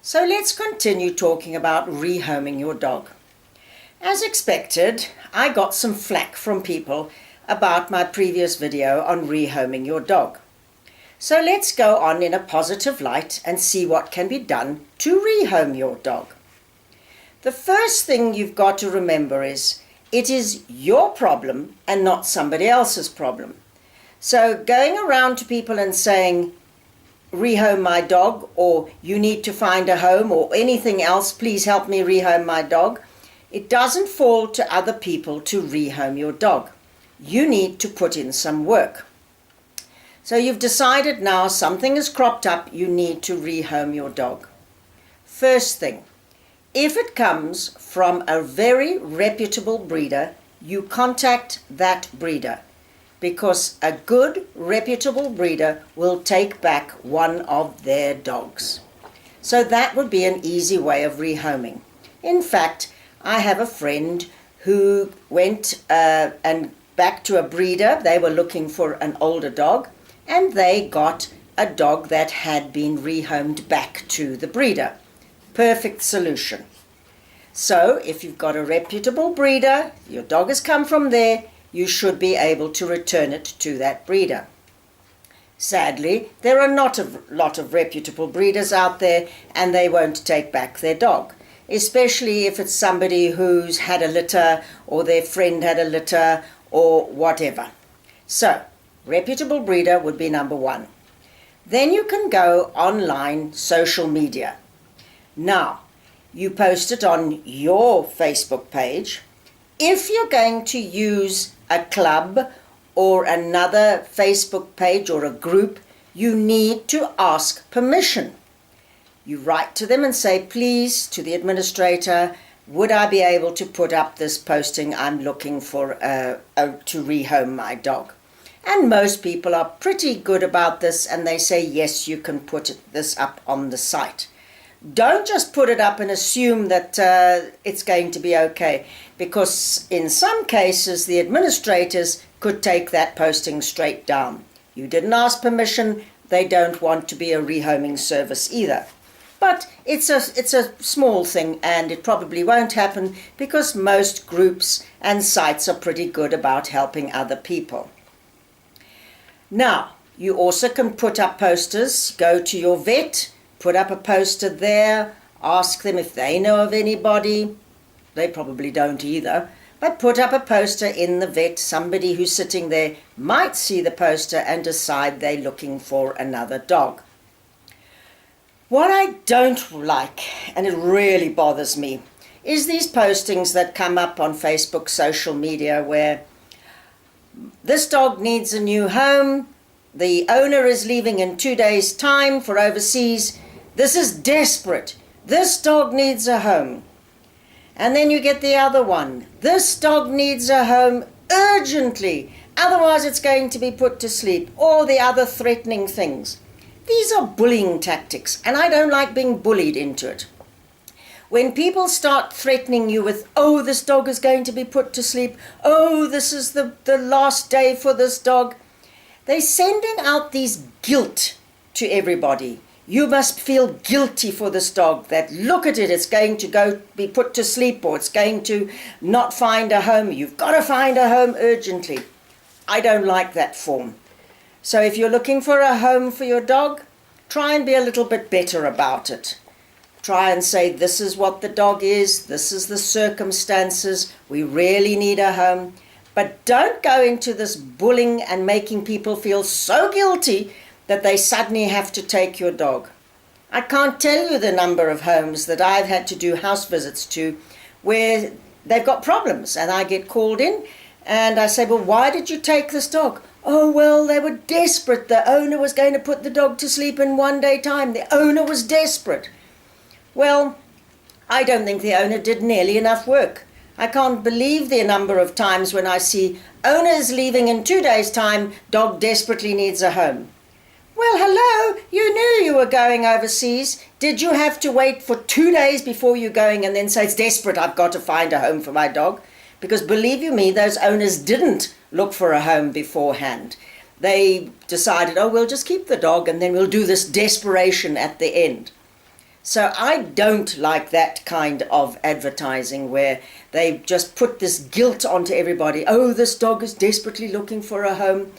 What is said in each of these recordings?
So let's continue talking about rehoming your dog. As expected, I got some flack from people about my previous video on rehoming your dog. So let's go on in a positive light and see what can be done to rehome your dog. The first thing you've got to remember is it is your problem and not somebody else's problem. So going around to people and saying, rehome my dog, or you need to find a home, or anything else, please help me rehome my dog. It doesn't fall to other people to rehome your dog. You need to put in some work. So you've decided now something has cropped up, you need to rehome your dog. First thing, if it comes from a very reputable breeder, you contact that breeder, because a good, reputable breeder will take back one of their dogs. So that would be an easy way of rehoming. In fact, I have a friend who went and back to a breeder. They were looking for an older dog, and they got a dog that had been rehomed back to the breeder. Perfect solution. So if you've got a reputable breeder, your dog has come from there, you should be able to return it to that breeder. Sadly, there are not a lot of reputable breeders out there, and they won't take back their dog, especially if it's somebody who's had a litter, or their friend had a litter, or whatever. So, reputable breeder would be number one. Then you can go online, social media. Now, you post it on your Facebook page. If you're going to use a club or another Facebook page or a group, you need to ask permission. You write to them and say, please, to the administrator, would I be able to put up this posting? I'm looking for to rehome my dog. And most people are pretty good about this, and they say, yes, you can put this up on the site. Don't just put it up and assume that it's going to be okay, because in some cases the administrators could take that posting straight down. You didn't ask permission, they don't want to be a rehoming service either. But it's a small thing, and it probably won't happen because most groups and sites are pretty good about helping other people. Now, you also can put up posters. Go to your vet, put up a poster there, ask them if they know of anybody. They probably don't either. But put up a poster in the vet. Somebody who's sitting there might see the poster and decide they're looking for another dog. What I don't like, and it really bothers me, is these postings that come up on Facebook, social media, where this dog needs a new home, the owner is leaving in 2 days' time for overseas. This is desperate. This dog needs a home. And then you get the other one. This dog needs a home urgently. Otherwise it's going to be put to sleep. Or the other threatening things. These are bullying tactics, and I don't like being bullied into it. When people start threatening you with, oh, this dog is going to be put to sleep. Oh, this is the last day for this dog. They're sending out these guilt to everybody. You must feel guilty for this dog, that look at it, it's going to go be put to sleep, or it's going to not find a home. You've got to find a home urgently. I don't like that form. So if you're looking for a home for your dog, try and be a little bit better about it. Try and say, this is what the dog is, this is the circumstances, we really need a home. But don't go into this bullying and making people feel so guilty that they suddenly have to take your dog. I can't tell you the number of homes that I've had to do house visits to where they've got problems, and I get called in and I say, well, why did you take this dog? Oh, well, they were desperate. The owner was going to put the dog to sleep in 1 day time. The owner was desperate. Well, I don't think the owner did nearly enough work. I can't believe the number of times when I see owners leaving in 2 days' time, dog desperately needs a home. Well, hello, you knew you were going overseas. Did you have to wait for 2 days before you're going and then say, it's desperate, I've got to find a home for my dog? Because believe you me, those owners didn't look for a home beforehand. They decided, oh, we'll just keep the dog and then we'll do this desperation at the end. So I don't like that kind of advertising where they just put this guilt onto everybody. Oh, this dog is desperately looking for a home.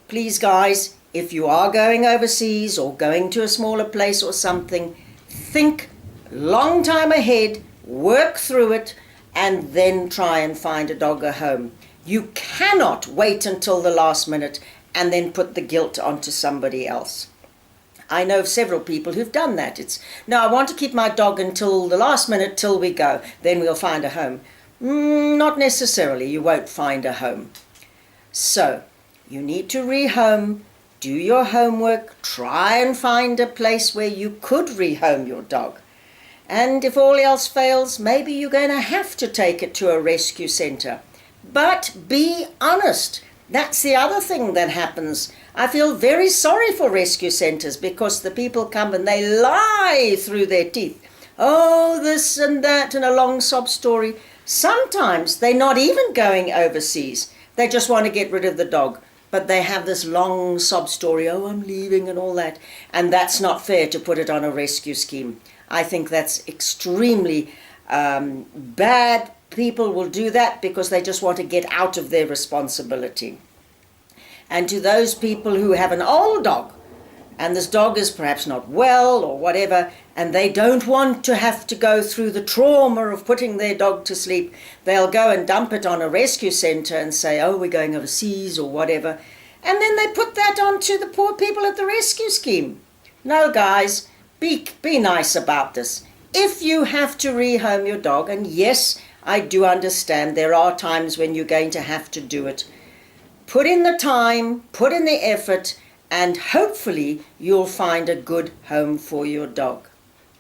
Please, guys, if you are going overseas or going to a smaller place or something, think long time ahead, work through it, and then try and find a dog a home. You cannot wait until the last minute and then put the guilt onto somebody else. I know of several people who've done that. It's, no, I want to keep my dog until the last minute, till we go, then we'll find a home. Not necessarily, you won't find a home. So, you need to rehome, do your homework, try and find a place where you could rehome your dog. And if all else fails, maybe you're going to have to take it to a rescue centre. But be honest. That's the other thing that happens. I feel very sorry for rescue centres because the people come and they lie through their teeth. Oh, this and that, and a long sob story. Sometimes they're not even going overseas. They just want to get rid of the dog. But they have this long sob story, oh, I'm leaving and all that. And that's not fair to put it on a rescue scheme. I think that's extremely bad. People will do that because they just want to get out of their responsibility. And to those people who have an old dog, and this dog is perhaps not well or whatever, and they don't want to have to go through the trauma of putting their dog to sleep, they'll go and dump it on a rescue centre and say, oh, we're going overseas or whatever. And then they put that onto the poor people at the rescue scheme. No, guys, be nice about this. If you have to rehome your dog, and yes, I do understand there are times when you're going to have to do it, put in the time, put in the effort, and hopefully you'll find a good home for your dog.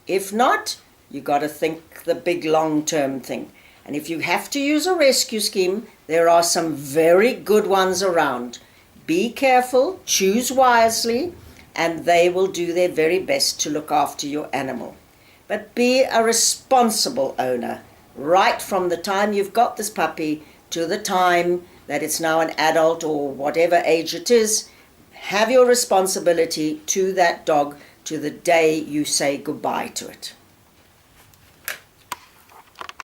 If not, you've got to think the big long-term thing. And if you have to use a rescue scheme, there are some very good ones around. Be careful, choose wisely, and they will do their very best to look after your animal. But be a responsible owner, right from the time you've got this puppy to the time that it's now an adult or whatever age it is. Have your responsibility to that dog to the day you say goodbye to it.